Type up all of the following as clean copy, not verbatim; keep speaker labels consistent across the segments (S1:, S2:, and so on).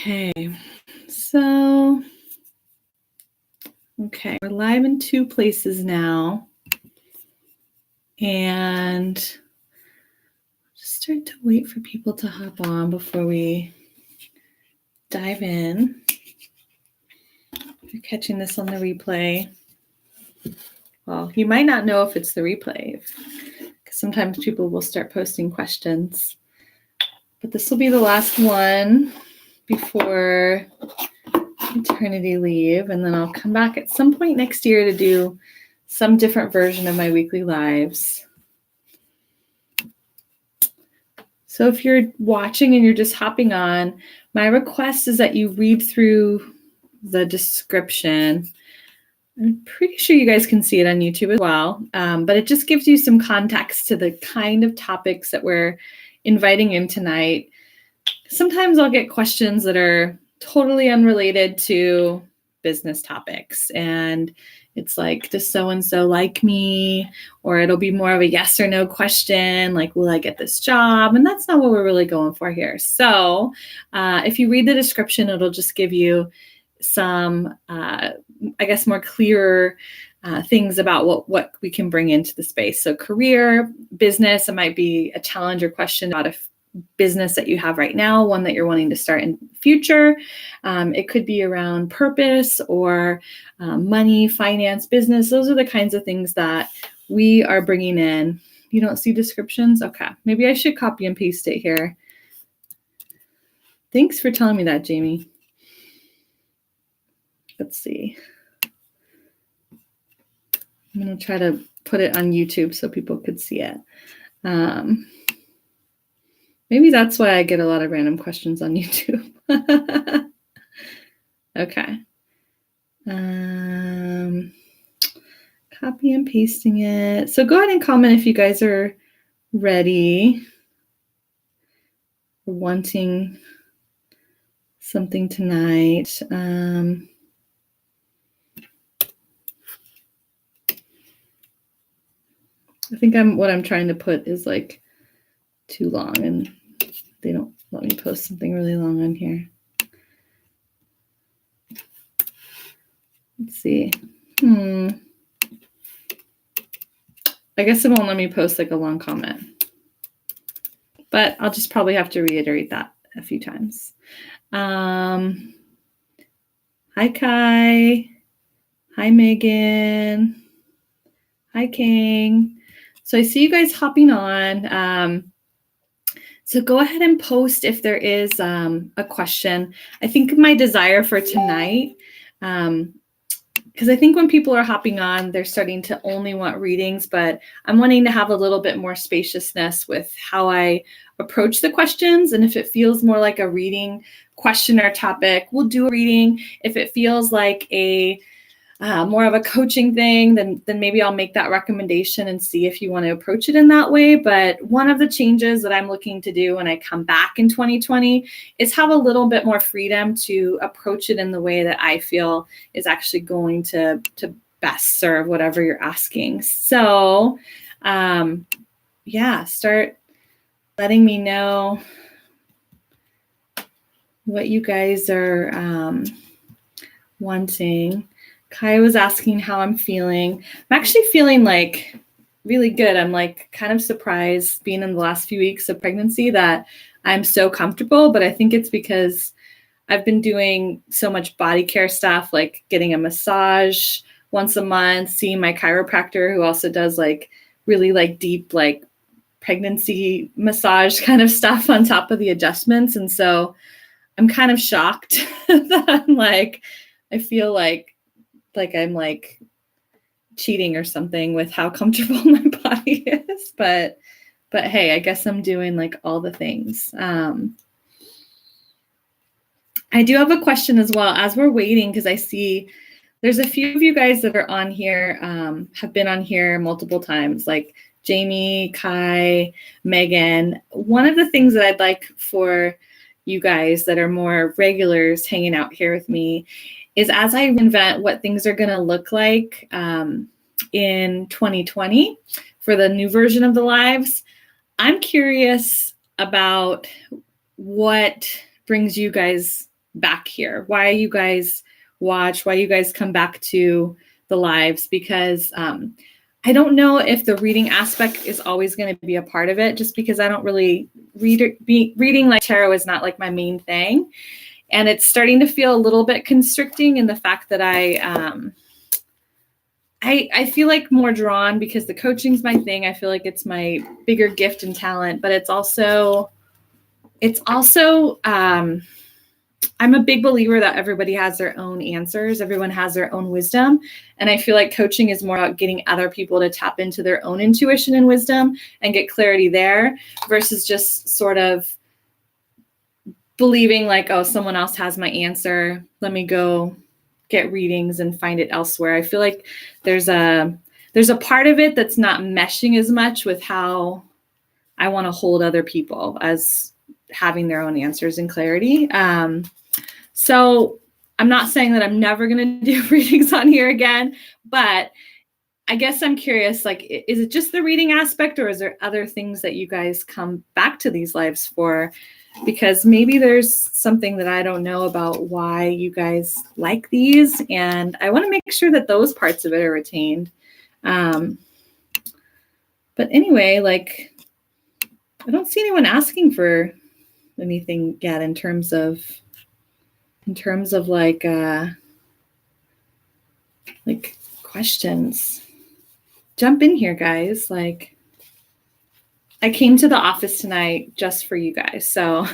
S1: Okay, so, we're live in 2 places now. And just start to wait for people to hop on before we dive in. If you're catching this on the replay, well, you might not know if it's the replay, because sometimes people will start posting questions. But this will be the last one before maternity leave, and then I'll come back at some point next year to do some different version of my weekly lives. So if you're watching and you're just hopping on, my request is that you read through the description. I'm pretty sure you guys can see it on YouTube as well, but it just gives you some context to the kind of topics that we're inviting in tonight. Sometimes I'll get questions that are totally unrelated to business topics, and it's like, does so-and-so like me? Or it'll be more of a yes or no question, like, will I get this job? And that's not what we're really going for here. So if you read the description, it'll just give you some, I guess, more clearer things about what we can bring into the space. So career, business, it might be a challenge or question about if business that you have right now, one that you're wanting to start in the future. It could be around purpose or money, finance, business. Those are the kinds of things that we are bringing in. You don't see descriptions? Okay, maybe I should copy and paste it here. Thanks for telling me that, Jamie. Let's see. I'm going to try to put it on YouTube so people could see it. Maybe that's why I get a lot of random questions on YouTube. Okay. Copy and pasting it. So go ahead and comment if you guys are ready, wanting something tonight. I think what I'm trying to put is like too long, and they don't let me post something really long on here. Let's see. I guess it won't let me post like a long comment, but I'll just probably have to reiterate that a few times. Hi, Kai. Hi, Megan. Hi, King. So I see you guys hopping on. So go ahead and post if there is a question. I think my desire for tonight, because I think when people are hopping on, they're starting to only want readings, but I'm wanting to have a little bit more spaciousness with how I approach the questions. And if it feels more like a reading question or topic, we'll do a reading. If it feels like a more of a coaching thing, then maybe I'll make that recommendation and see if you want to approach it in that way. But one of the changes that I'm looking to do when I come back in 2020 is have a little bit more freedom to approach it in the way that I feel is actually going to best serve whatever you're asking. So start letting me know what you guys are wanting. Kai was asking how I'm feeling. I'm actually feeling like really good. I'm like kind of surprised being in the last few weeks of pregnancy that I'm so comfortable, but I think it's because I've been doing so much body care stuff, like getting a massage once a month, seeing my chiropractor who also does like really like deep like pregnancy massage kind of stuff on top of the adjustments. And so I'm kind of shocked that I'm like, I feel like I'm like cheating or something with how comfortable my body is. But hey, I guess I'm doing like all the things. I do have a question as well as we're waiting, because I see there's a few of you guys that are on here, have been on here multiple times, like Jamie, Kai, Megan. One of the things that I'd like for you guys that are more regulars hanging out here with me is, as I invent what things are going to look like in 2020 for the new version of the lives, I'm curious about what brings you guys back here, why you guys watch, why you guys come back to the lives, because I don't know if the reading aspect is always going to be a part of it, just because I don't really reading like tarot is not like my main thing. And it's starting to feel a little bit constricting in the fact that I feel like more drawn because the coaching's my thing. I feel like it's my bigger gift and talent, but it's also I'm a big believer that everybody has their own answers. Everyone has their own wisdom. And I feel like coaching is more about getting other people to tap into their own intuition and wisdom and get clarity there versus just sort of believing like, oh, someone else has my answer. Let me go get readings and find it elsewhere. I feel like there's a part of it that's not meshing as much with how I want to hold other people as having their own answers and clarity. So I'm not saying that I'm never going to do readings on here again, but I guess I'm curious, like, is it just the reading aspect, or is there other things that you guys come back to these lives for? Because maybe there's something that I don't know about why you guys like these, and I want to make sure that those parts of it are retained. But anyway, like, I don't see anyone asking for anything yet in terms of like questions. Jump in here, guys. Like, I came to the office tonight just for you guys. So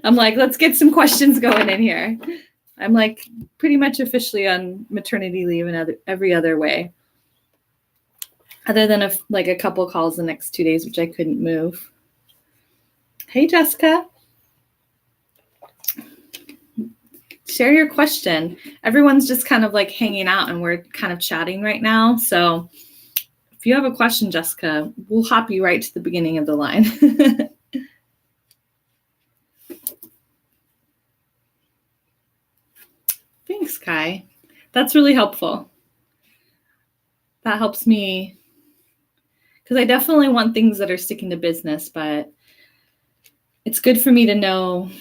S1: I'm like, let's get some questions going in here. I'm like pretty much officially on maternity leave in every other way, other than a couple calls the next 2 days, which I couldn't move. Hey, Jessica. Share your question. Everyone's just kind of like hanging out and we're kind of chatting right now. So if you have a question, Jessica, we'll hop you right to the beginning of the line. Thanks, Kai. That's really helpful. That helps me because I definitely want things that are sticking to business, but it's good for me to know,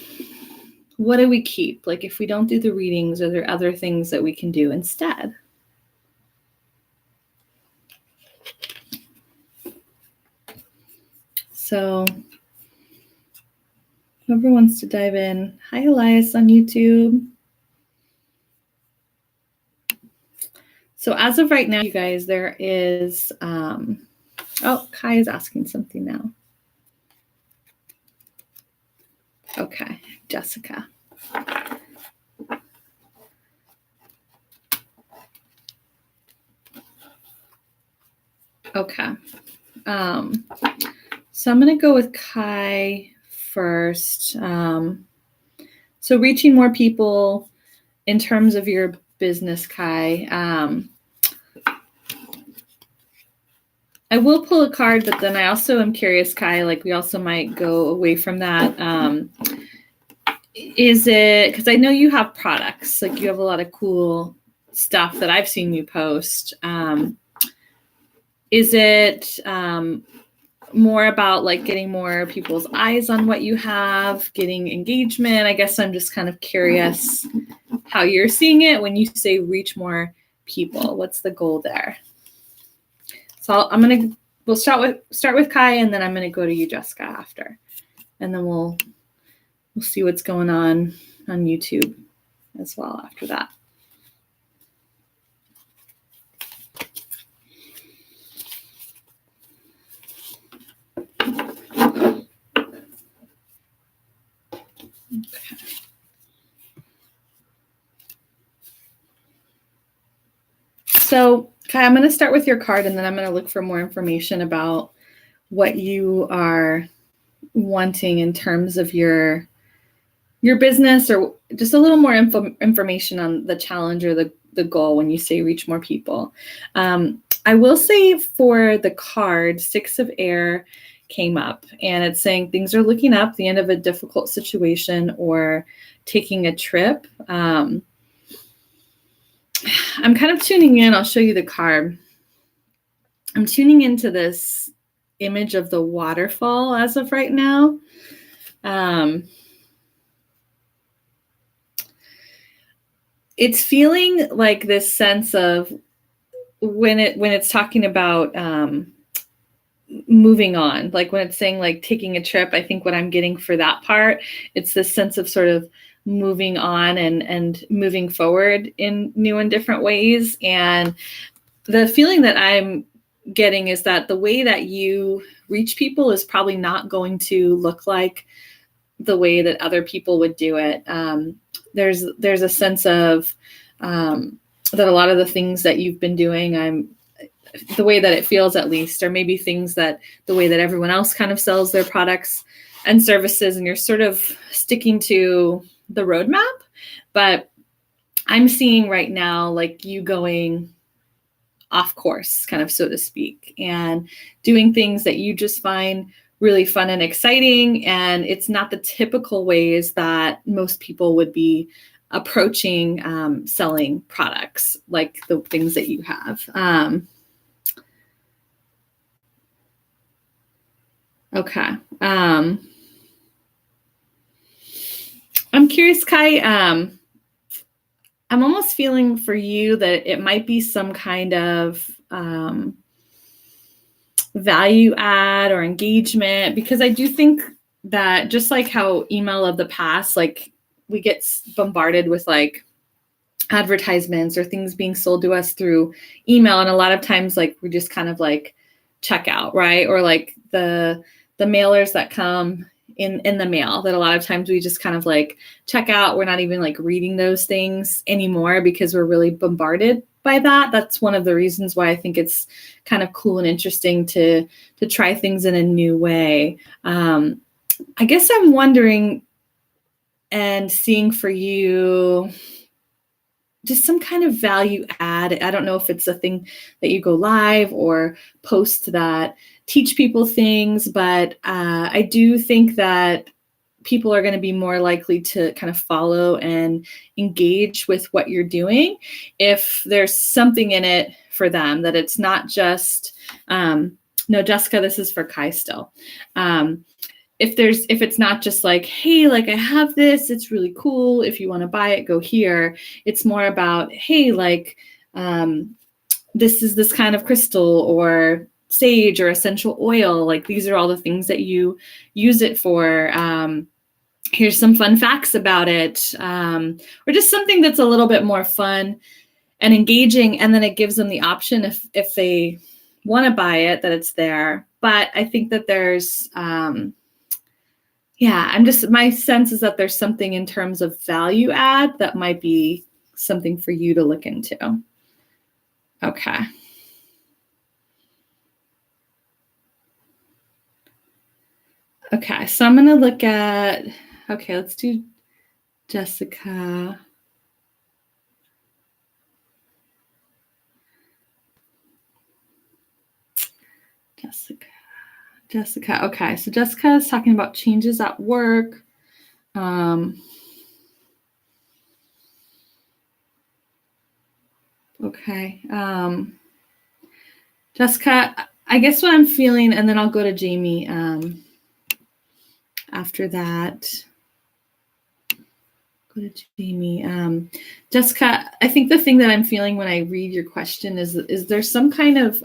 S1: what do we keep? Like, if we don't do the readings, are there other things that we can do instead? So whoever wants to dive in. Hi, Elias on YouTube. So as of right now, you guys, there is, oh, Kai is asking something now. Okay, Jessica. Okay. So I'm going to go with Kai first. So reaching more people in terms of your business, Kai. I will pull a card, but then I also am curious, Kai, like we also might go away from that. Is it, because I know you have products, like you have a lot of cool stuff that I've seen you post. Is it more about like getting more people's eyes on what you have, getting engagement? I guess I'm just kind of curious how you're seeing it when you say reach more people. What's the goal there? So we'll start with Kai, and then I'm gonna go to you, Jessica, after, and then we'll see what's going on YouTube as well after that. Okay. So, Kai, I'm going to start with your card, and then I'm going to look for more information about what you are wanting in terms of your business, or just a little more information on the challenge or the goal when you say reach more people. I will say for the card, 6 of Air came up, and it's saying things are looking up, the end of a difficult situation or taking a trip. I'm kind of tuning in. I'll show you the card. I'm tuning into this image of the waterfall as of right now. it's feeling like this sense of when it's talking about moving on, like when it's saying like taking a trip, I think what I'm getting for that part, it's this sense of sort of moving on and moving forward in new and different ways. And the feeling that I'm getting is that the way that you reach people is probably not going to look like the way that other people would do it. There's a sense of that a lot of the things that you've been doing, the way that it feels at least, or maybe things that the way that everyone else kind of sells their products and services, and you're sort of sticking to the roadmap. But I'm seeing right now, like you going off course, kind of, so to speak, and doing things that you just find really fun and exciting. And it's not the typical ways that most people would be approaching selling products, like the things that you have. Okay. I'm curious, Kai, I'm almost feeling for you that it might be some kind of value add or engagement, because I do think that just like how email of the past, like we get bombarded with like advertisements or things being sold to us through email. And a lot of times like we just kind of like check out, right? Or like the mailers that come in the mail, that a lot of times we just kind of like check out. We're not even like reading those things anymore because we're really bombarded by that. That's one of the reasons why I think it's kind of cool and interesting to try things in a new way. I guess I'm wondering and seeing for you just some kind of value add. I don't know if it's a thing that you go live or post that teach people things, but I do think that people are going to be more likely to kind of follow and engage with what you're doing if there's something in it for them, that it's not just, no, Jessica, this is for Kai still. If it's not just like, hey, like I have this, it's really cool. If you want to buy it, go here. It's more about, hey, like this is this kind of crystal or sage or essential oil. Like these are all the things that you use it for. Here's some fun facts about it. Or just something that's a little bit more fun and engaging. And then it gives them the option if they want to buy it, that it's there. But I think that there's, my sense is that there's something in terms of value add that might be something for you to look into. Okay. Okay, so I'm going to look at, okay, let's do Jessica. Jessica. Okay, so Jessica is talking about changes at work. Okay. Jessica, I guess what I'm feeling, and then I'll go to Jamie after that. Go to Jamie. Jessica, I think the thing that I'm feeling when I read your question is there some kind of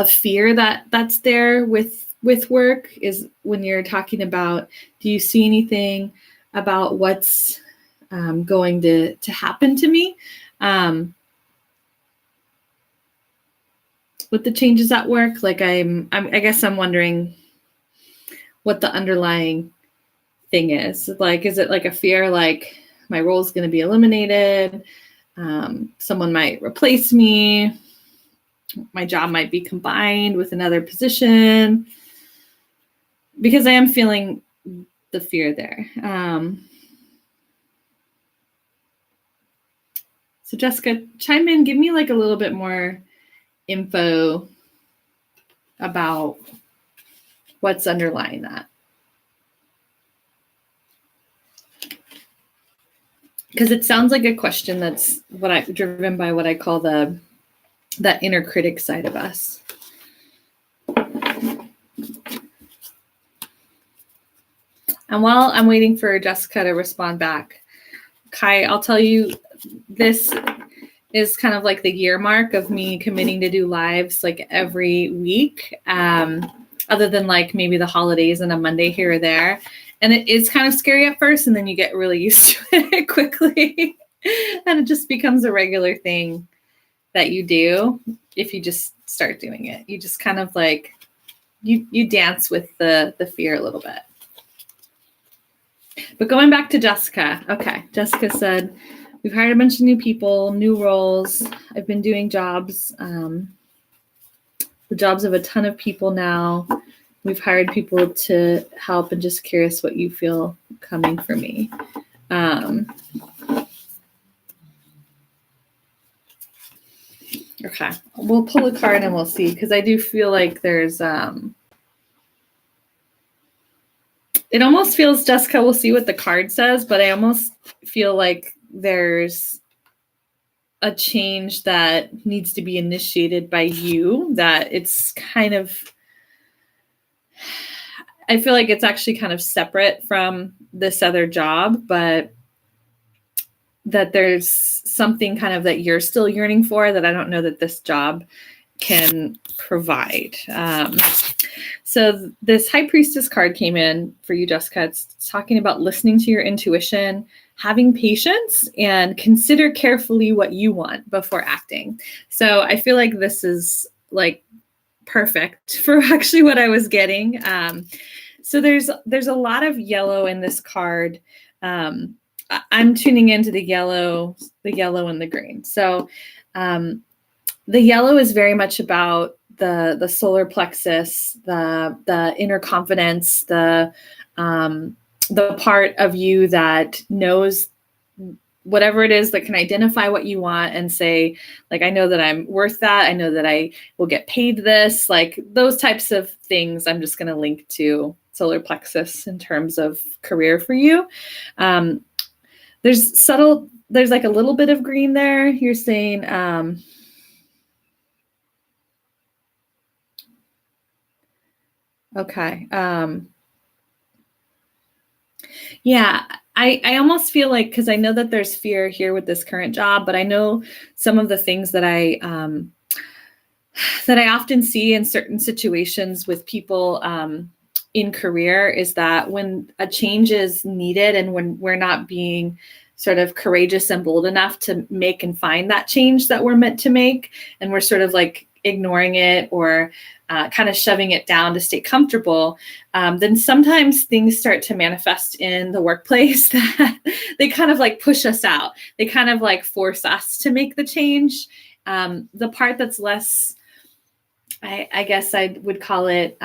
S1: fear that's there with work, is when you're talking about, do you see anything about what's going to happen to me with the changes at work? Like I guess I'm wondering what the underlying thing is. Like, is it like a fear, like my role is going to be eliminated? Someone might replace me. My job might be combined with another position, because I am feeling the fear there. So Jessica, chime in, give me like a little bit more info about what's underlying that. Because it sounds like a question that's driven by what I call that inner critic side of us. And while I'm waiting for Jessica to respond back, Kai, I'll tell you, this is kind of like the year mark of me committing to do lives like every week, other than like maybe the holidays and a Monday here or there. And it is kind of scary at first, and then you get really used to it quickly. And it just becomes a regular thing that you do if you just start doing it. You just kind of like, you dance with the fear a little bit. But going back to Jessica. Okay, Jessica said, we've hired a bunch of new people, new roles. I've been doing jobs, the jobs of a ton of people now. We've hired people to help, and just curious what you feel coming for me. Okay, we'll pull a card and we'll see, because I do feel like there's, it almost feels, Jessica, we'll see what the card says, but I almost feel like there's a change that needs to be initiated by you, that it's kind of, I feel like it's actually kind of separate from this other job, but that there's something kind of that you're still yearning for that I don't know that this job can provide. So this High Priestess card came in for you, Jessica. It's talking about listening to your intuition, having patience, and consider carefully what you want before acting. So I feel like this is like perfect for actually what I was getting. So there's a lot of yellow in this card. I'm tuning into the yellow and the green. So the yellow is very much about the solar plexus, the inner confidence, the part of you that knows whatever it is, that can identify what you want and say, like, I know that I'm worth that. I know that I will get paid this, like those types of things. I'm just going to link to solar plexus in terms of career for you. There's like a little bit of green there. You're saying, okay. Yeah, I almost feel like, because I know that there's fear here with this current job, but I know some of the things that I often see in certain situations with people in career is that when a change is needed and when we're not being sort of courageous and bold enough to make and find that change that we're meant to make, and we're sort of like ignoring it or kind of shoving it down to stay comfortable, then sometimes things start to manifest in the workplace that they kind of like push us out. They kind of like force us to make the change. The part that's less, I guess I would call it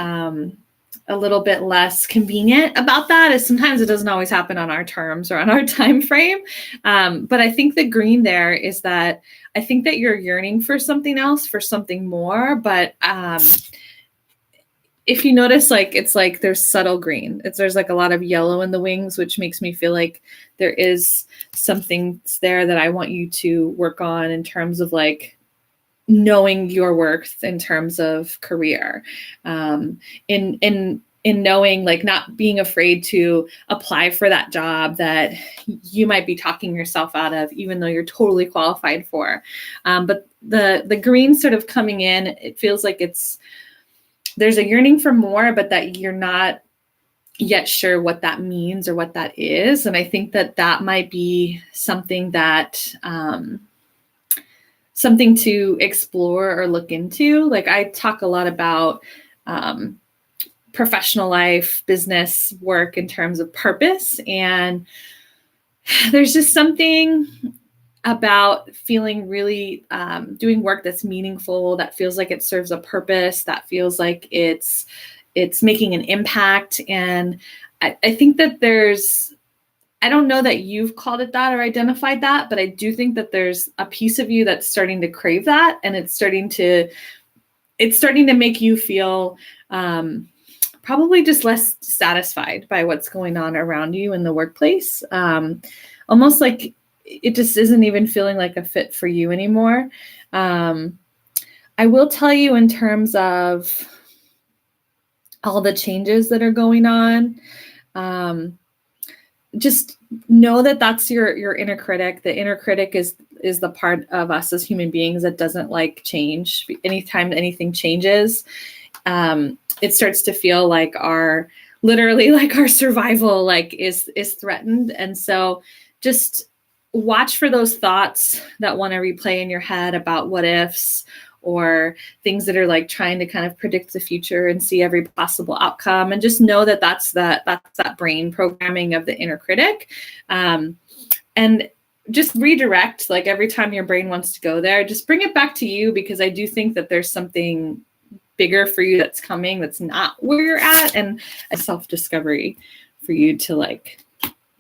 S1: a little bit less convenient about that is sometimes it doesn't always happen on our terms or on our time frame. But I think the green there is that I think that you're yearning for something else, for something more. But if you notice, like, it's like there's subtle green. There's like a lot of yellow in the wings, which makes me feel like there is something there that I want you to work on in terms of like knowing your worth in terms of career, in knowing, like, not being afraid to apply for that job that you might be talking yourself out of, even though you're totally qualified for. But the green sort of coming in, it feels like there's a yearning for more, but that you're not yet sure what that means or what that is. And I think that might be something that, something to explore or look into. Like, I talk a lot about professional life, business, work in terms of purpose. And there's just something about feeling really doing work that's meaningful, that feels like it serves a purpose, that feels like it's making an impact. And I think that I don't know that you've called it that or identified that, but I do think that there's a piece of you that's starting to crave that. And it's starting to make you feel probably just less satisfied by what's going on around you in the workplace. Almost like it just isn't even feeling like a fit for you anymore. I will tell you, in terms of all the changes that are going on, just know that that's your inner critic. The inner critic is the part of us as human beings that doesn't like change. Anytime anything changes, it starts to feel like literally like our survival like is threatened. And so just watch for those thoughts that want to replay in your head about what ifs, or things that are like trying to kind of predict the future and see every possible outcome. And just know that that's that brain programming of the inner critic. And just redirect, like every time your brain wants to go there, just bring it back to you, because I do think that there's something bigger for you that's coming that's not where you're at, and a self-discovery for you to like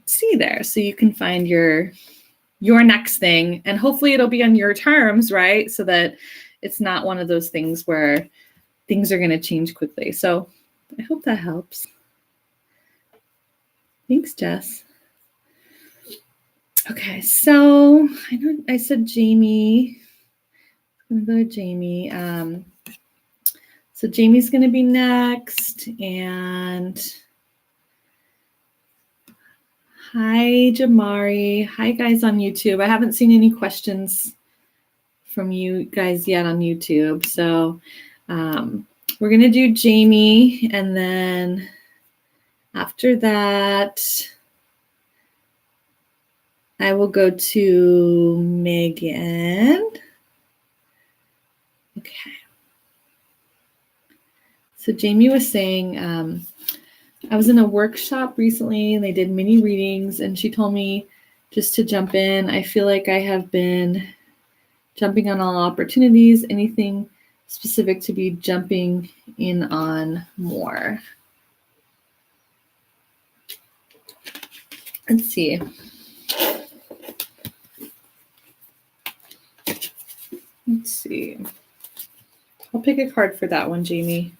S1: see there, so you can find your next thing, and hopefully it'll be on your terms, right? So that it's not one of those things where things are going to change quickly. So I hope that helps. Thanks, Jess. Okay, so I know I said Jamie. I'm going to go to Jamie. So Jamie's going to be next. And hi, Jamari. Hi, guys on YouTube. I haven't seen any questions from you guys yet on YouTube. So we're going to do Jamie. And then after that, I will go to Megan. Okay. So Jamie was saying, I was in a workshop recently and they did mini readings, and she told me just to jump in. I feel like I have been jumping on all opportunities. Anything specific to be jumping in on more? Let's see. Let's see. I'll pick a card for that one, Jamie.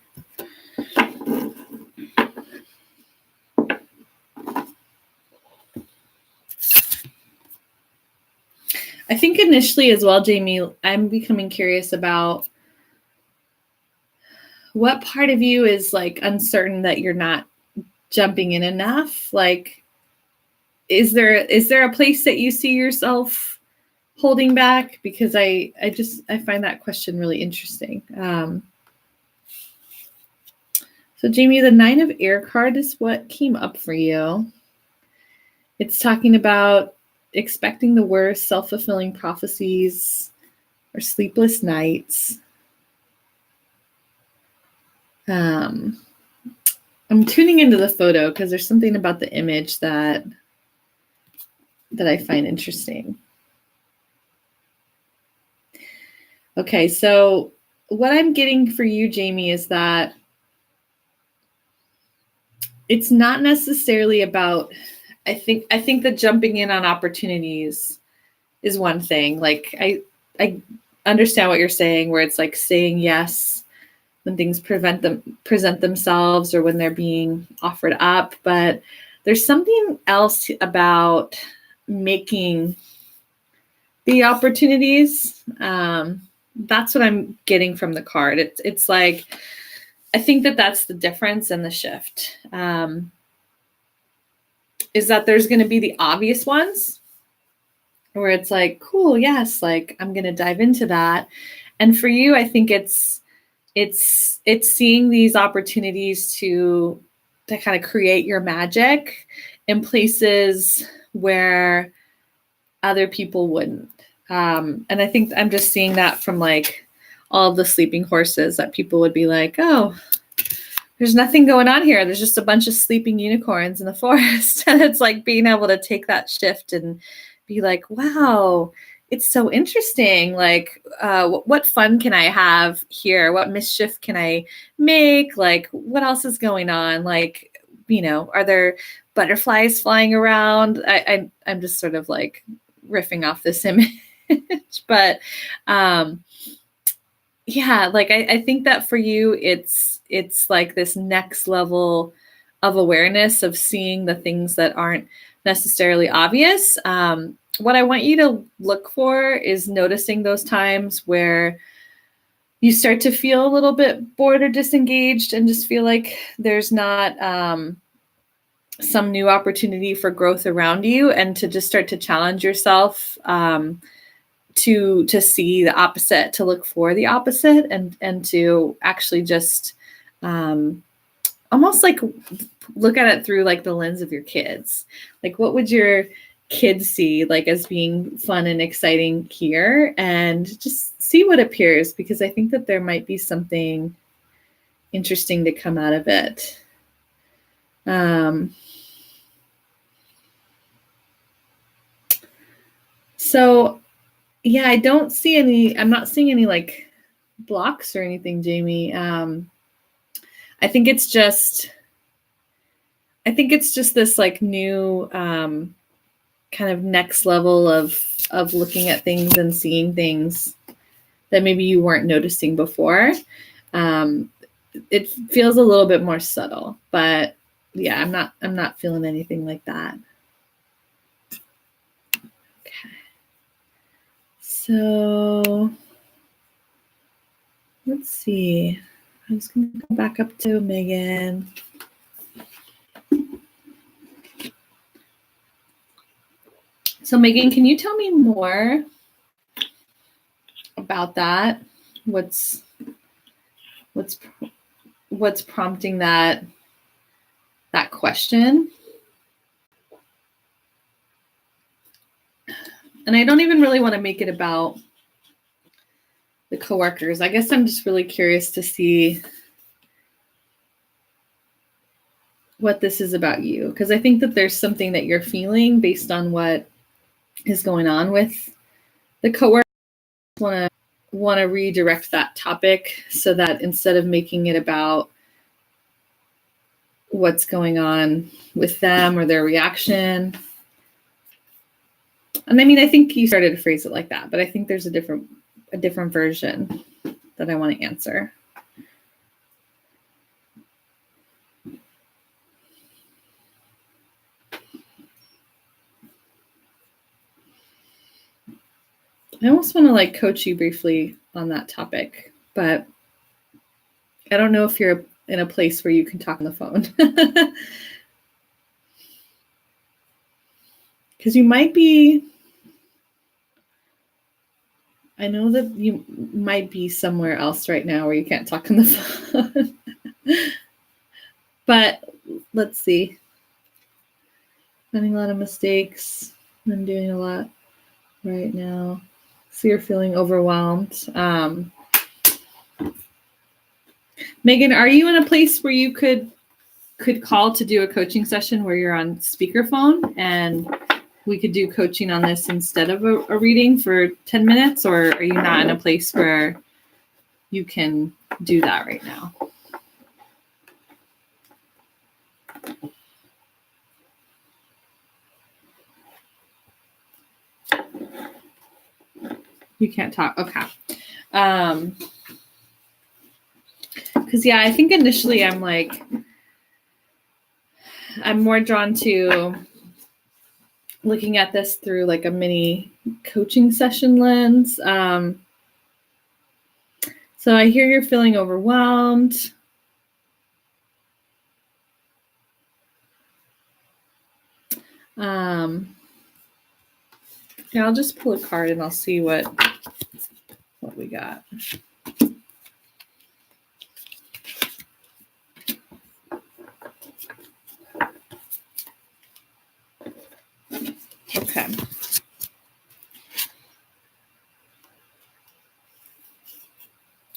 S1: I think initially as well, Jamie, I'm becoming curious about what part of you is like uncertain that you're not jumping in enough. Like, is there a place that you see yourself holding back? Because I find that question really interesting. So Jamie, the 9 of Air card is what came up for you. It's talking about expecting the worst, self-fulfilling prophecies, or sleepless nights. I'm tuning into the photo because there's something about the image that I find interesting. Okay, so what I'm getting for you, Jamie, is that it's not necessarily about, I think that jumping in on opportunities is one thing. Like I understand what you're saying, where it's like saying yes when things present themselves or when they're being offered up. But there's something else about making the opportunities. That's what I'm getting from the card. It's like, I think that's the difference and the shift. Is that there's going to be the obvious ones where it's like, cool, yes, like I'm going to dive into that. And for you, I think it's seeing these opportunities to kind of create your magic in places where other people wouldn't. And I think I'm just seeing that from like all of the sleeping horses, that people would be like, oh, there's nothing going on here. There's just a bunch of sleeping unicorns in the forest. And it's like being able to take that shift and be like, wow, it's so interesting. Like, what fun can I have here? What mischief can I make? Like, what else is going on? Like, are there butterflies flying around? I'm just sort of like riffing off this image. But yeah, like I think that for you, it's like this next level of awareness of seeing the things that aren't necessarily obvious. What I want you to look for is noticing those times where you start to feel a little bit bored or disengaged and just feel like there's not some new opportunity for growth around you, and to just start to challenge yourself to see the opposite, to look for the opposite, and to actually just almost like look at it through like the lens of your kids. Like, what would your kids see like as being fun and exciting here, and just see what appears, because I think that there might be something interesting to come out of it. So yeah, I'm not seeing any like blocks or anything, Jamie. I think it's just this like new kind of next level of looking at things and seeing things that maybe you weren't noticing before. It feels a little bit more subtle, but yeah, I'm not feeling anything like that. Okay. So let's see. I'm just going to go back up to Megan. So Megan, can you tell me more about that? What's prompting that question? And I don't even really want to make it about the coworkers. I guess I'm just really curious to see what this is about you, because I think that there's something that you're feeling based on what is going on with the coworkers. Want to redirect that topic so that instead of making it about what's going on with them or their reaction. And I mean, I think you started to phrase it like that, but I think there's a different version that I want to answer. I almost want to like coach you briefly on that topic, but I don't know if you're in a place where you can talk on the phone. Because you might be, I know that you might be somewhere else right now where you can't talk on the phone. But let's see. Making a lot of mistakes. I'm doing a lot right now. So you're feeling overwhelmed. Megan, are you in a place where you could call to do a coaching session where you're on speakerphone and we could do coaching on this instead of a reading for 10 minutes? Or are you not in a place where you can do that right now? You can't talk. Okay. Because yeah, I think initially I'm more drawn to looking at this through like a mini coaching session lens. So I hear you're feeling overwhelmed. Yeah, I'll just pull a card and I'll see what we got. Okay.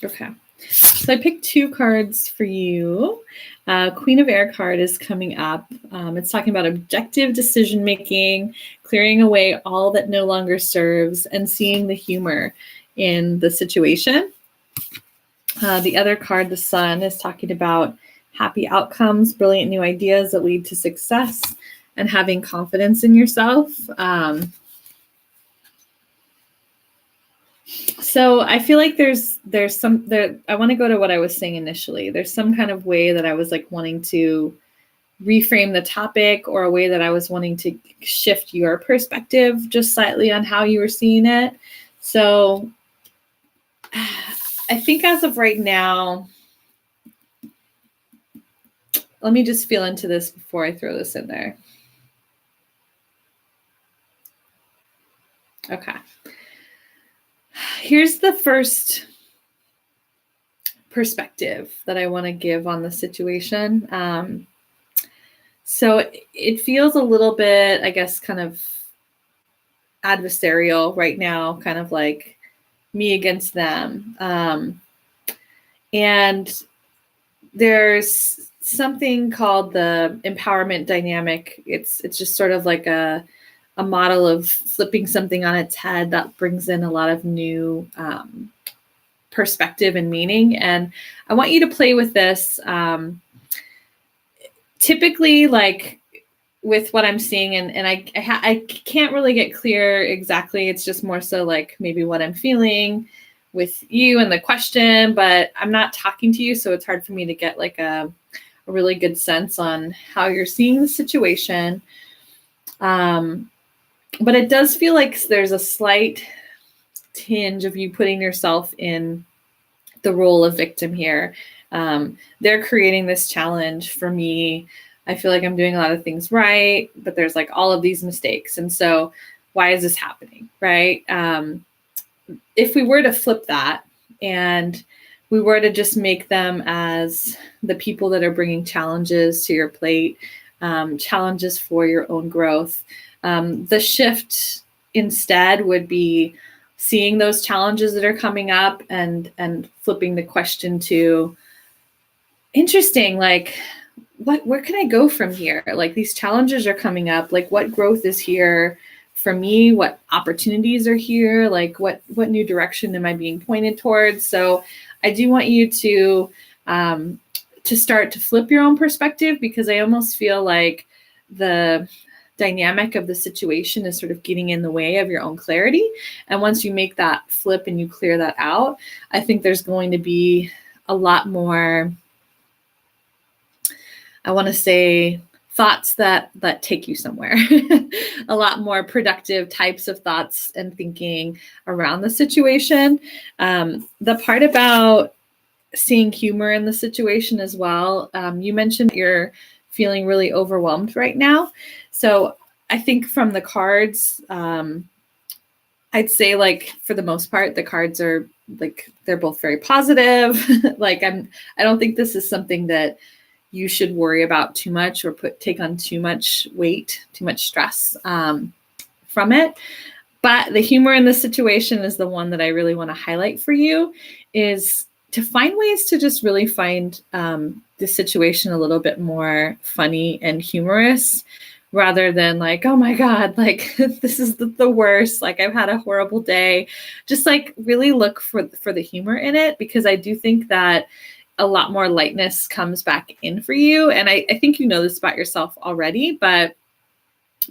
S1: Okay. So I picked two cards for you. Queen of Air card is coming up. It's talking about objective decision making, clearing away all that no longer serves, and seeing the humor in the situation. The other card, the Sun, is talking about happy outcomes, brilliant new ideas that lead to success, and having confidence in yourself. So I feel like there's some there. I want to go to what I was saying initially. There's some kind of way that I was like wanting to reframe the topic, or a way that I was wanting to shift your perspective just slightly on how you were seeing it. So I think as of right now, let me just feel into this before I throw this in there. Okay. Here's the first perspective that I want to give on the situation. So it feels a little bit, I guess, kind of adversarial right now, kind of like me against them. And there's something called the empowerment dynamic. It's just sort of like a model of flipping something on its head that brings in a lot of new perspective and meaning. And I want you to play with this. Typically, like with what I'm seeing, and I can't really get clear exactly. It's just more so like maybe what I'm feeling with you and the question, but I'm not talking to you, so it's hard for me to get like a really good sense on how you're seeing the situation. But it does feel like there's a slight tinge of you putting yourself in the role of victim here. They're creating this challenge for me. I feel like I'm doing a lot of things right, but there's like all of these mistakes. And so why is this happening, right? If we were to flip that and we were to just make them as the people that are bringing challenges to your plate, challenges for your own growth, the shift instead would be seeing those challenges that are coming up and flipping the question to, interesting, like, where can I go from here? Like, these challenges are coming up. Like, what growth is here for me? What opportunities are here? Like, what new direction am I being pointed towards? So I do want you to start to flip your own perspective, because I almost feel like the dynamic of the situation is sort of getting in the way of your own clarity. And once you make that flip and you clear that out, I think there's going to be a lot more, I want to say, thoughts that take you somewhere. A lot more productive types of thoughts and thinking around the situation. The part about seeing humor in the situation as well. You mentioned you're feeling really overwhelmed right now. So I think from the cards, I'd say, like, for the most part, the cards are like, they're both very positive. Like, I don't think this is something that you should worry about too much or take on too much weight, too much stress from it. But the humor in this situation is the one that I really want to highlight for you, is to find ways to just really find the situation a little bit more funny and humorous, rather than like, oh my God, like this is the worst. Like, I've had a horrible day. Just like really look for the humor in it, because I do think that a lot more lightness comes back in for you. And I think you know this about yourself already, but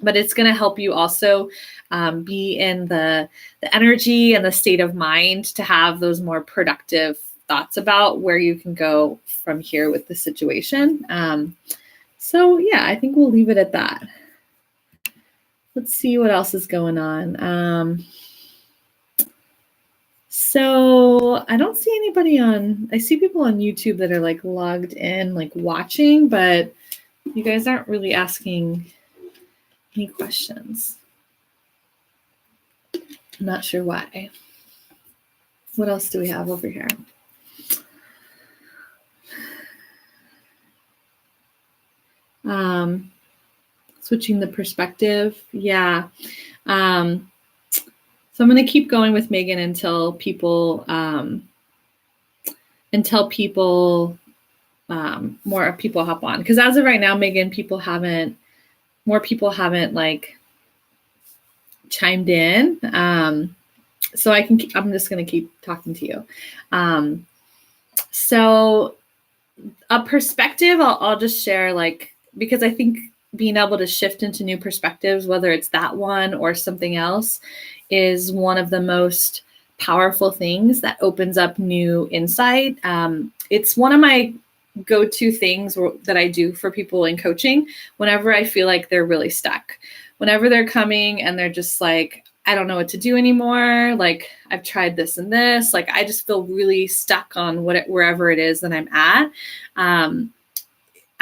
S1: it's going to help you also be in the energy and the state of mind to have those more productive thoughts about where you can go from here with the situation. So yeah, I think we'll leave it at that. Let's see what else is going on. So I don't see anybody I see people on YouTube that are like logged in, like watching, but you guys aren't really asking any questions. I'm not sure why. What else do we have over here? Switching the perspective. Yeah. So I'm going to keep going with Megan until people more people hop on. Because as of right now, Megan, more people haven't like chimed in. So I'm just going to keep talking to you. So a perspective, I'll just share, like, because I think being able to shift into new perspectives, whether it's that one or something else, is one of the most powerful things that opens up new insight. It's one of my go-to things that I do for people in coaching whenever I feel like they're really stuck. Whenever they're coming and they're just like, I don't know what to do anymore. Like, I've tried this and this. Like, I just feel really stuck on wherever it is that I'm at.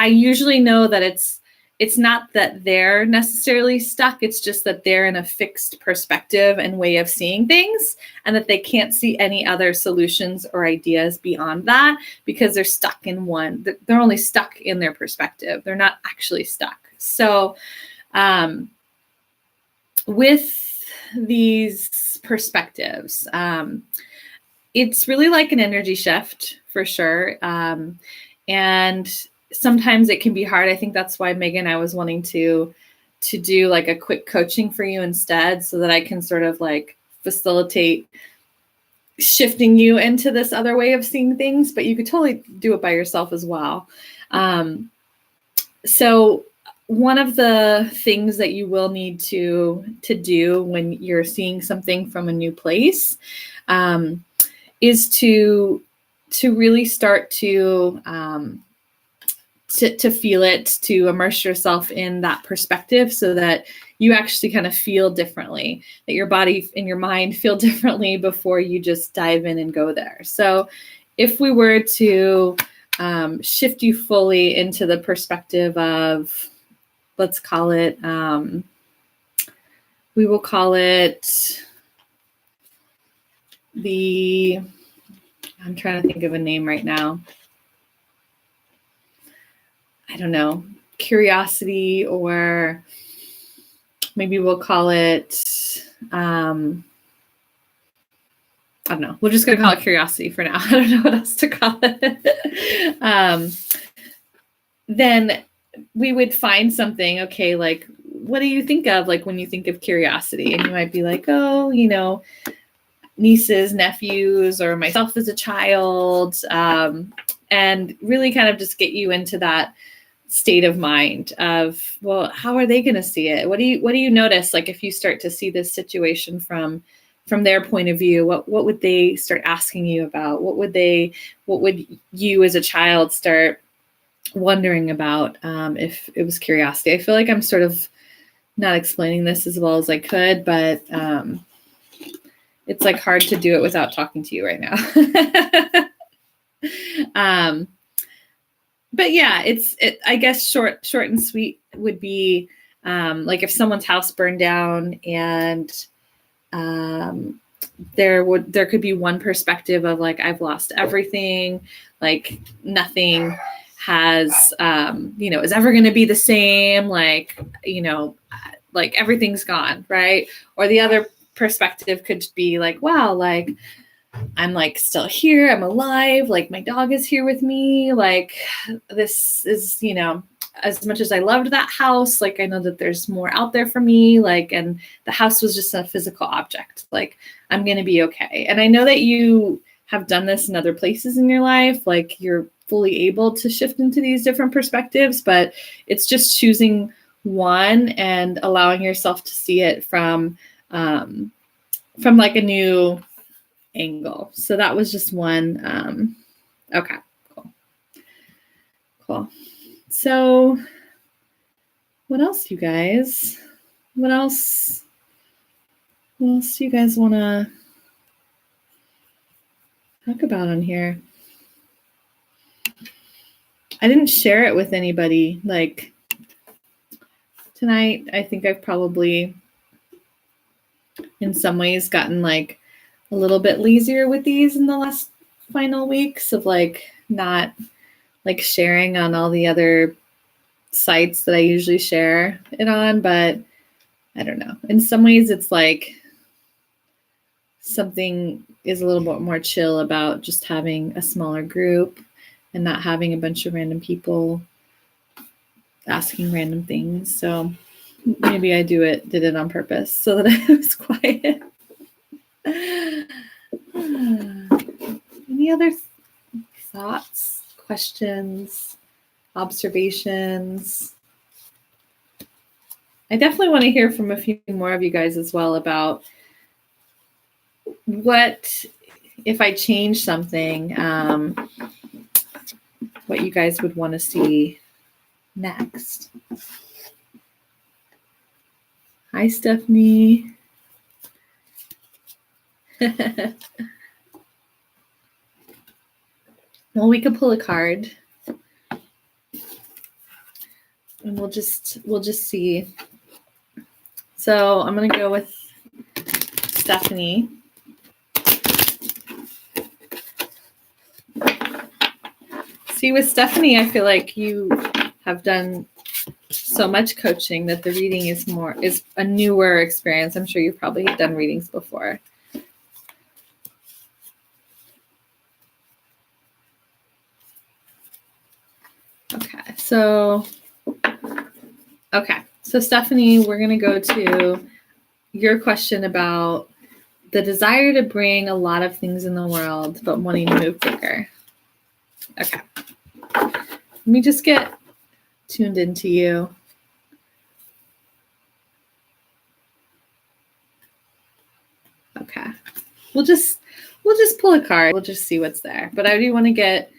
S1: I usually know that it's not that they're necessarily stuck. It's just that they're in a fixed perspective and way of seeing things, and that they can't see any other solutions or ideas beyond that because they're stuck in one. They're only stuck in their perspective. They're not actually stuck. So with these perspectives, it's really like an energy shift for sure. And sometimes it can be hard. I think that's why Megan, I was wanting to do like a quick coaching for you instead, so that I can sort of like facilitate shifting you into this other way of seeing things, but you could totally do it by yourself as well. So one of the things that you will need to do when you're seeing something from a new place is to really start to feel it, to immerse yourself in that perspective, so that you actually kind of feel differently, that your body and your mind feel differently before you just dive in and go there. So if we were to shift you fully into the perspective of, let's call it, we will call it I'm trying to think of a name right now. I don't know, curiosity, or maybe we'll call it, I don't know. We're just going to call it curiosity for now. I don't know what else to call it. Then we would find something, okay, like, what do you think of, like, when you think of curiosity? And you might be like, oh, you know, nieces, nephews, or myself as a child, and really kind of just get you into that state of mind of, well, how are they going to see it? What do you notice? Like, if you start to see this situation from their point of view, what would they start asking you about? What would you as a child start wondering about, if it was curiosity? I feel like I'm sort of not explaining this as well as I could, but it's like hard to do it without talking to you right now. But yeah, I guess short and sweet would be, like, if someone's house burned down, and there could be one perspective of, like, I've lost everything, like nothing has, is ever going to be the same, like, like everything's gone, right? Or the other perspective could be like, wow, like, I'm like still here, I'm alive, like my dog is here with me, like this is, as much as I loved that house, like I know that there's more out there for me, like, and the house was just a physical object, like I'm going to be okay. And I know that you have done this in other places in your life, like you're fully able to shift into these different perspectives, but it's just choosing one and allowing yourself to see it from like a new angle. So that was just one. Okay, cool. So what else, you guys? What else do you guys want to talk about on here? I didn't share it with anybody. Like tonight, I think I've probably in some ways gotten like a little bit lazier with these in the last final weeks of like not like sharing on all the other sites that I usually share it on, but I don't know. In some ways it's like something is a little bit more chill about just having a smaller group and not having a bunch of random people asking random things. So maybe I did it on purpose so that I was quiet. Any other thoughts, questions, observations? I definitely want to hear from a few more of you guys as well about what, if I change something, what you guys would want to see next. Hi, Stephanie. Well, we could pull a card. and we'll just see. So I'm going to go with Stephanie. See, with Stephanie, I feel like you have done so much coaching that the reading is a newer experience. I'm sure you've probably done readings before. Okay, so Stephanie, we're going to go to your question about the desire to bring a lot of things in the world, but wanting to move quicker. Okay. Let me just get tuned into you. Okay. We'll just pull a card. We'll just see what's there. But I do want to get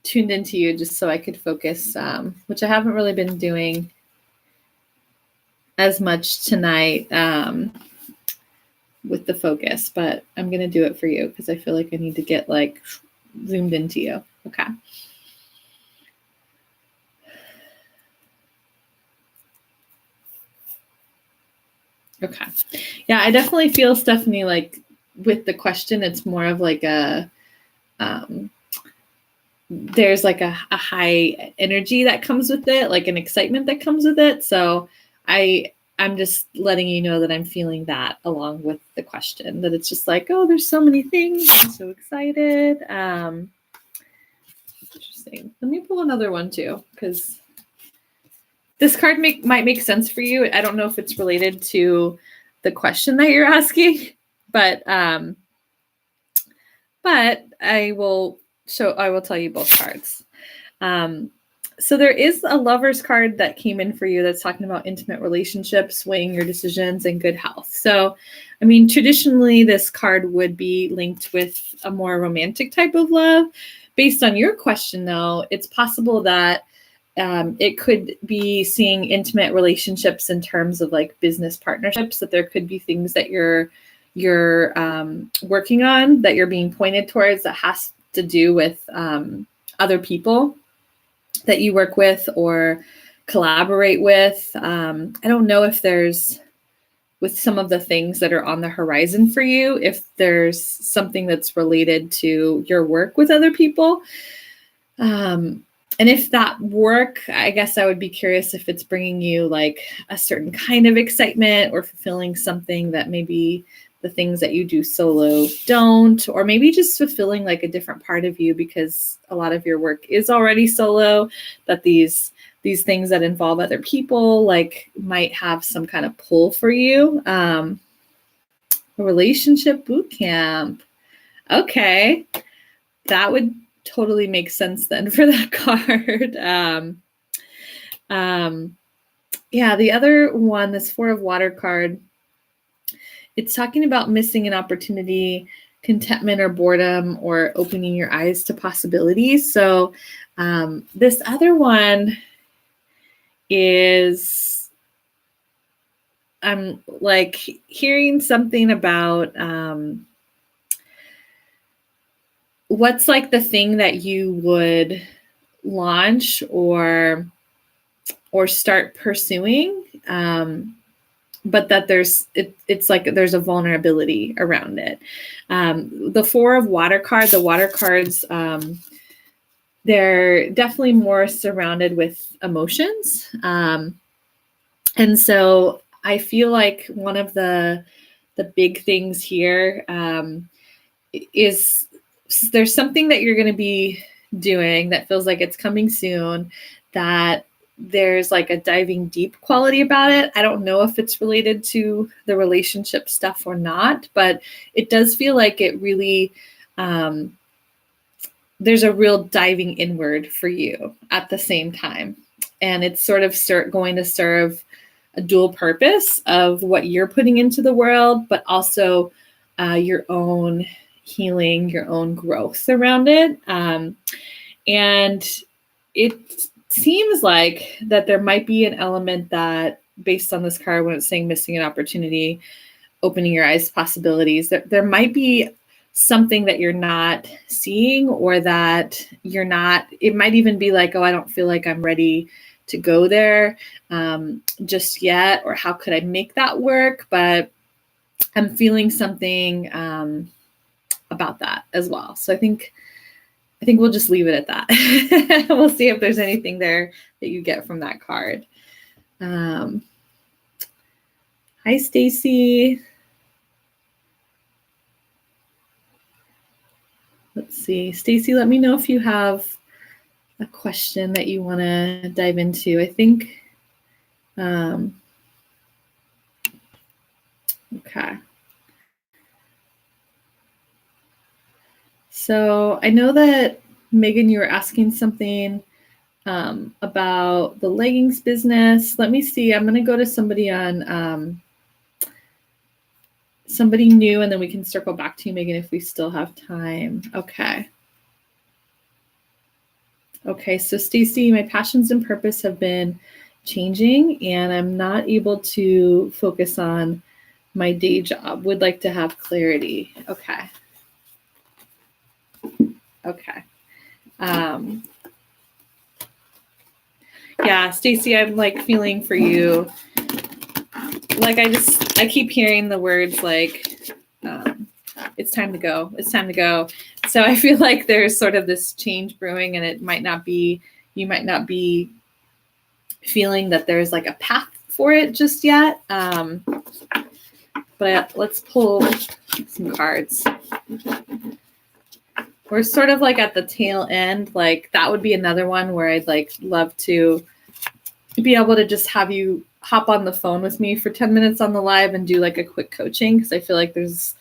S1: tuned into you just so I could focus, which I haven't really been doing as much tonight with the focus, but I'm going to do it for you because I feel like I need to get like zoomed into you. Okay. Okay. Yeah, I definitely feel, Stephanie, like with the question, it's more of like there's like a high energy that comes with it, like an excitement that comes with it. So I'm just letting you know that I'm feeling that along with the question, that it's just like, oh, there's so many things. I'm so excited. Interesting. Let me pull another one too, because this card might make sense for you. I don't know if it's related to the question that you're asking, but I will tell you both cards. So there is a lover's card that came in for you that's talking about intimate relationships, weighing your decisions, and good health. So, I mean, traditionally, this card would be linked with a more romantic type of love. Based on your question, though, it's possible that it could be seeing intimate relationships in terms of like business partnerships, that there could be things that you're working on, that you're being pointed towards, that has to do with other people that you work with or collaborate with. I don't know if there's, with some of the things that are on the horizon for you, if there's something that's related to your work with other people. And if that work, I guess I would be curious if it's bringing you like a certain kind of excitement or fulfilling something that maybe the things that you do solo don't, or maybe just fulfilling like a different part of you because a lot of your work is already solo, that these things that involve other people like might have some kind of pull for you. A relationship boot camp. Okay. That would totally make sense then for that card. Yeah, the other one, this Four of Water card, it's talking about missing an opportunity, contentment or boredom, or opening your eyes to possibilities. So this other one is, I'm like hearing something about what's like the thing that you would launch or start pursuing, but that it's like there's a vulnerability around it. The Four of Water card, the water cards, they're definitely more surrounded with emotions. And so I feel like one of the big things here is there's something that you're going to be doing that feels like it's coming soon, that there's like a diving deep quality about it. I don't know if it's related to the relationship stuff or not, but it does feel like it really, there's a real diving inward for you at the same time. And it's sort of going to serve a dual purpose of what you're putting into the world, but also your own healing, your own growth around it. And it seems like that there might be an element that, based on this card, when it's saying missing an opportunity, opening your eyes to possibilities, that there might be something that you're not seeing, or that you're not, it might even be like, oh, I don't feel like I'm ready to go there just yet, or how could I make that work? But I'm feeling something about that as well. So I think we'll just leave it at that. We'll see if there's anything there that you get from that card. Hi, Stacy. Let's see. Stacy, let me know if you have a question that you want to dive into. I think, okay. So I know that, Megan, you were asking something about the leggings business. Let me see. I'm going to go to somebody on somebody new, and then we can circle back to you, Megan, if we still have time. Okay. Okay, so Stacy, my passions and purpose have been changing, and I'm not able to focus on my day job. Would like to have clarity. Okay. Okay. Yeah, Stacy, I'm like feeling for you. Like I keep hearing the words like, it's time to go. It's time to go. So I feel like there's sort of this change brewing, and you might not be feeling that there's like a path for it just yet. But let's pull some cards. We're sort of like at the tail end. Like that would be another one where I'd like love to be able to just have you hop on the phone with me for 10 minutes on the live and do like a quick coaching, because I feel like there's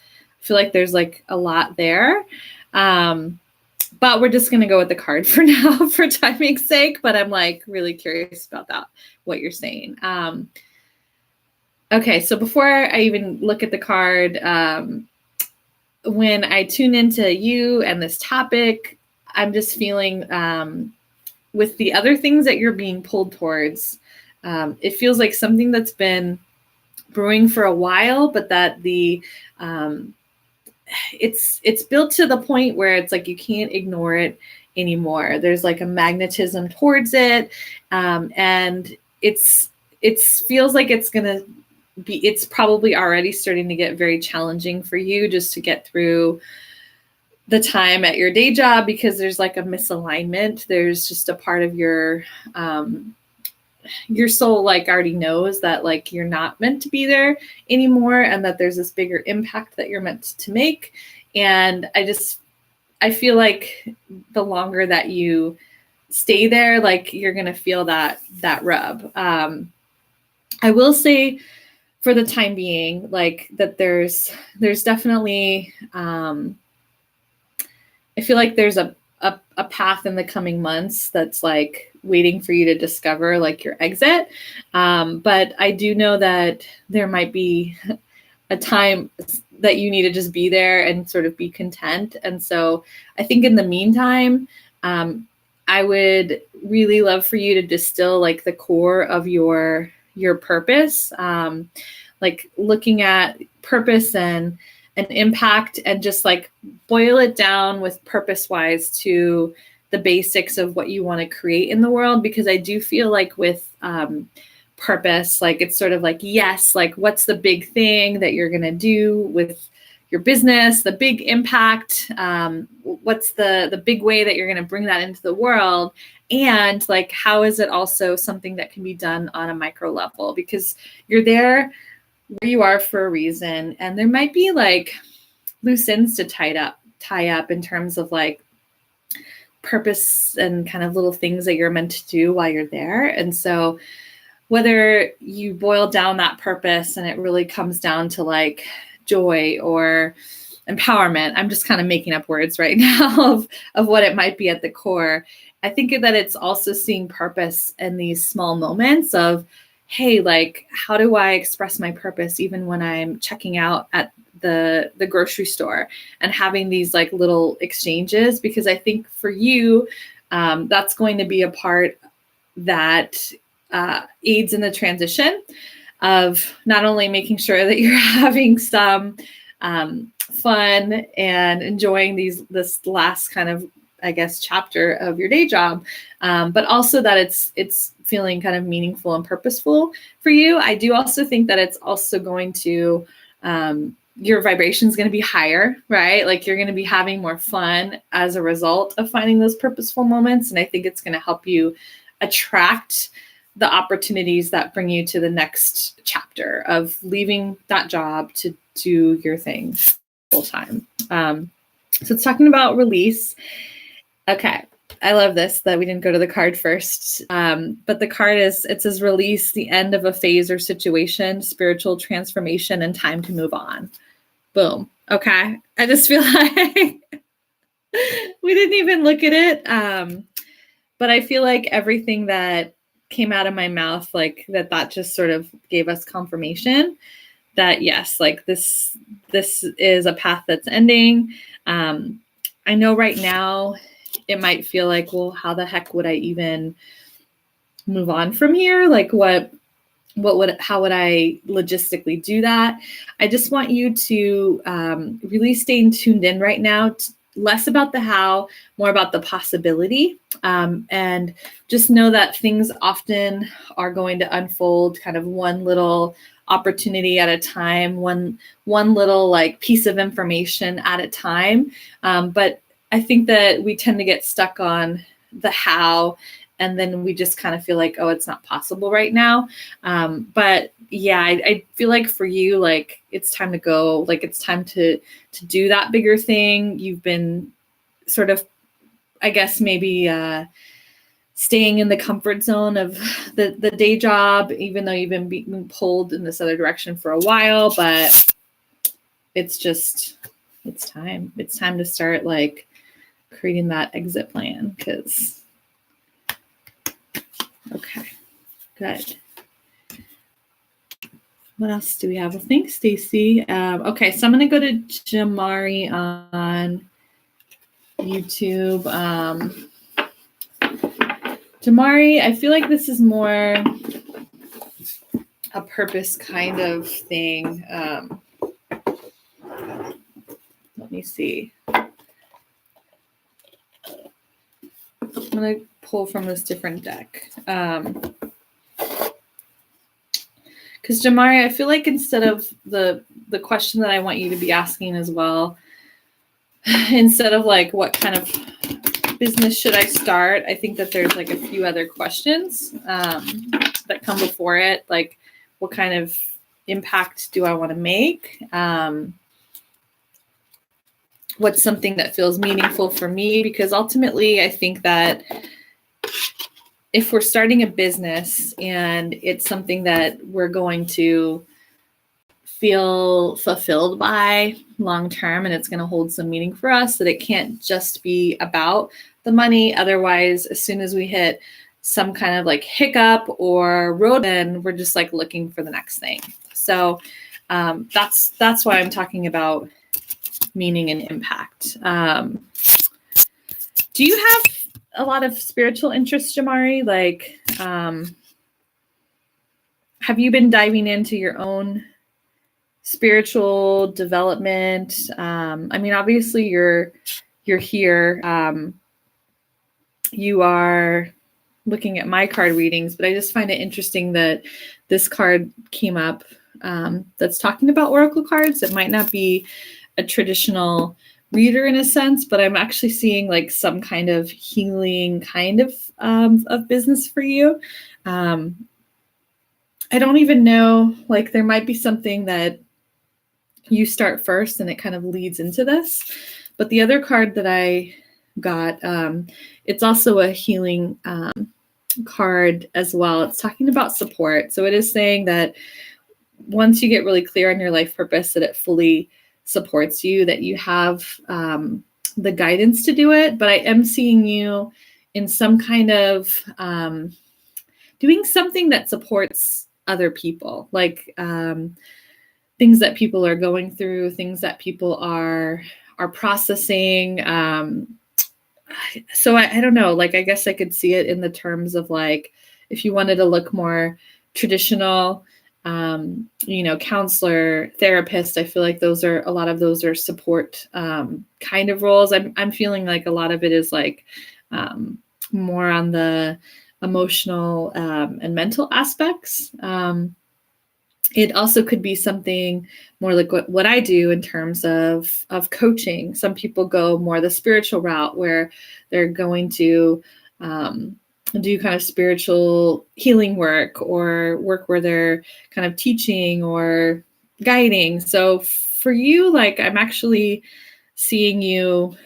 S1: like a lot there. But we're just going to go with the card for now for timing's sake. But I'm like really curious about that, what you're saying. Okay, so before I even look at the card, when I tune into you and this topic, I'm just feeling with the other things that you're being pulled towards, it feels like something that's been brewing for a while, but that it's built to the point where it's like you can't ignore it anymore. There's like a magnetism towards it, and it feels like it's probably already starting to get very challenging for you just to get through the time at your day job, because there's like a misalignment. There's just a part of your soul like already knows that like you're not meant to be there anymore, and that there's this bigger impact that you're meant to make. And I feel like the longer that you stay there, like you're going to feel that rub. I will say for the time being, like that there's definitely, I feel like there's a path in the coming months that's like waiting for you to discover like your exit. But I do know that there might be a time that you need to just be there and sort of be content. And so I think in the meantime, I would really love for you to distill like the core of your purpose, like looking at purpose and an impact, and just like boil it down with purpose wise to the basics of what you want to create in the world. Because I do feel like with purpose, like it's sort of like, yes, like what's the big thing that you're going to do with your business, the big impact, what's the big way that you're going to bring that into the world, and like how is it also something that can be done on a micro level, because you're there where you are for a reason, and there might be like loose ends to tie up in terms of like purpose and kind of little things that you're meant to do while you're there. And so whether you boil down that purpose and it really comes down to like joy or empowerment, I'm just kind of making up words right now of what it might be at the core. I think that it's also seeing purpose in these small moments of, hey, like, how do I express my purpose even when I'm checking out at the grocery store, and having these like little exchanges, because I think for you, that's going to be a part that aids in the transition of not only making sure that you're having some fun and enjoying this last kind of, I guess, chapter of your day job, but also that it's feeling kind of meaningful and purposeful for you. I do also think that it's also going to, your vibration is going to be higher, right? Like you're going to be having more fun as a result of finding those purposeful moments. And I think it's going to help you attract the opportunities that bring you to the next chapter of leaving that job to do your thing full time. So it's talking about release. Okay. I love this that we didn't go to the card first. But the card it says release, the end of a phase or situation, spiritual transformation, and time to move on. Boom. Okay. I just feel like we didn't even look at it. But I feel like everything that came out of my mouth, like that just sort of gave us confirmation that yes, like this is a path that's ending. I know right now it might feel like, well, how the heck would I even move on from here? Like how would I logistically do that? I just want you to really stay tuned in right now, less about the how, more about the possibility. And just know that things often are going to unfold kind of one little opportunity at a time, one little like piece of information at a time. But I think that we tend to get stuck on the how, and then we just kind of feel like, oh, it's not possible right now. But yeah, I feel like for you, like it's time to go, like it's time to do that bigger thing. You've been sort of, I guess, maybe staying in the comfort zone of the day job, even though you've been being pulled in this other direction for a while, but it's time. It's time to start like creating that exit plan because, okay, good. What else do we have? Well, thanks, Stacy. Okay, so I'm going to go to Jamari on YouTube. Jamari, I feel like this is more a purpose kind of thing. Let me see. I'm going to pull from this different deck. Because Jamari, I feel like instead of the question that I want you to be asking as well, instead of like what kind of business should I start, I think that there's like a few other questions that come before it. Like what kind of impact do I want to make? What's something that feels meaningful for me? Because ultimately, I think that if we're starting a business and it's something that we're going to feel fulfilled by long term and it's going to hold some meaning for us, that it can't just be about the money. Otherwise, as soon as we hit some kind of like hiccup or road, then we're just like looking for the next thing. So that's why I'm talking about meaning and impact. Do you have a lot of spiritual interests, Jamari? Like, have you been diving into your own spiritual development? I mean, obviously you're here. You are looking at my card readings, but I just find it interesting that this card came up that's talking about oracle cards. It might not be a traditional reader in a sense, but I'm actually seeing like some kind of healing kind of business for you. I don't even know, like there might be something that you start first and it kind of leads into this. But the other card that I got, it's also a healing card as well. It's talking about support. So it is saying that once you get really clear on your life purpose, that it fully supports you, that you have the guidance to do it. But I am seeing you in some kind of doing something that supports other people, like things that people are going through, things that people are processing. So I don't know, like, I guess I could see it in the terms of like, if you wanted to look more traditional, counselor, therapist, I feel like a lot of those are support kind of roles. I'm feeling like a lot of it is like more on the emotional and mental aspects. It also could be something more like what I do in terms of coaching. Some people go more the spiritual route where they're going to do kind of spiritual healing work or work where they're kind of teaching or guiding. So for you, like I'm actually seeing you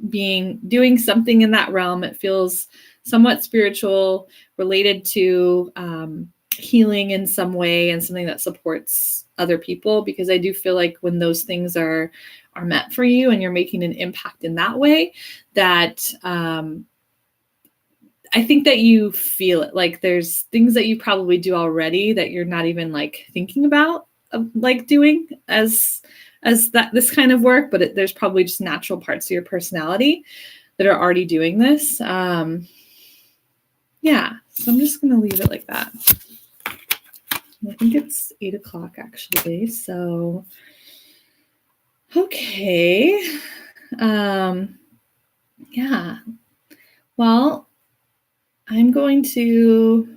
S1: doing something in that realm. It feels somewhat spiritual, related to healing in some way, and something that supports other people, because I do feel like when those things are met for you and you're making an impact in that way, that I think that you feel it. Like there's things that you probably do already that you're not even like thinking about like doing as this kind of work, but there's probably just natural parts of your personality that are already doing this. Yeah, so I'm just going to leave it like that. I think it's 8 o'clock actually. So, okay. Yeah. Well, I'm going to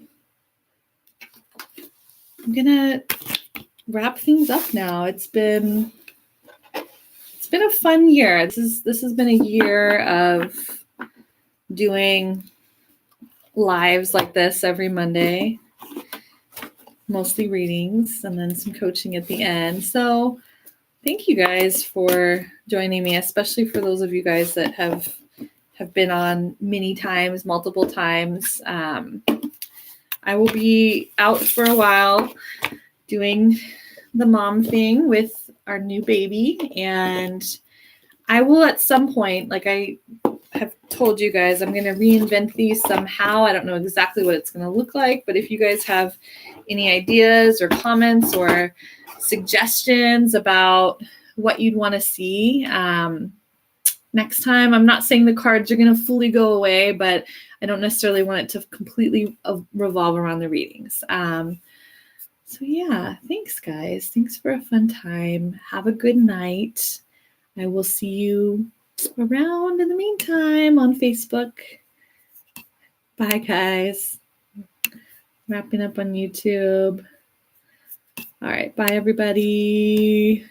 S1: wrap things up now. It's been a fun year. This has been a year of doing lives like this every Monday, mostly readings and then some coaching at the end. So thank you guys for joining me, especially for those of you guys that have been on many times, multiple times. I will be out for a while doing the mom thing with our new baby, and I will at some point, like I have told you guys, I'm going to reinvent these somehow. I don't know exactly what it's going to look like, but if you guys have any ideas or comments or suggestions about what you'd want to see next time, I'm not saying the cards are going to fully go away, but I don't necessarily want it to completely revolve around the readings. So yeah, thanks guys. Thanks for a fun time. Have a good night. I will see you around in the meantime on Facebook. Bye guys. Wrapping up on YouTube. All right, bye everybody.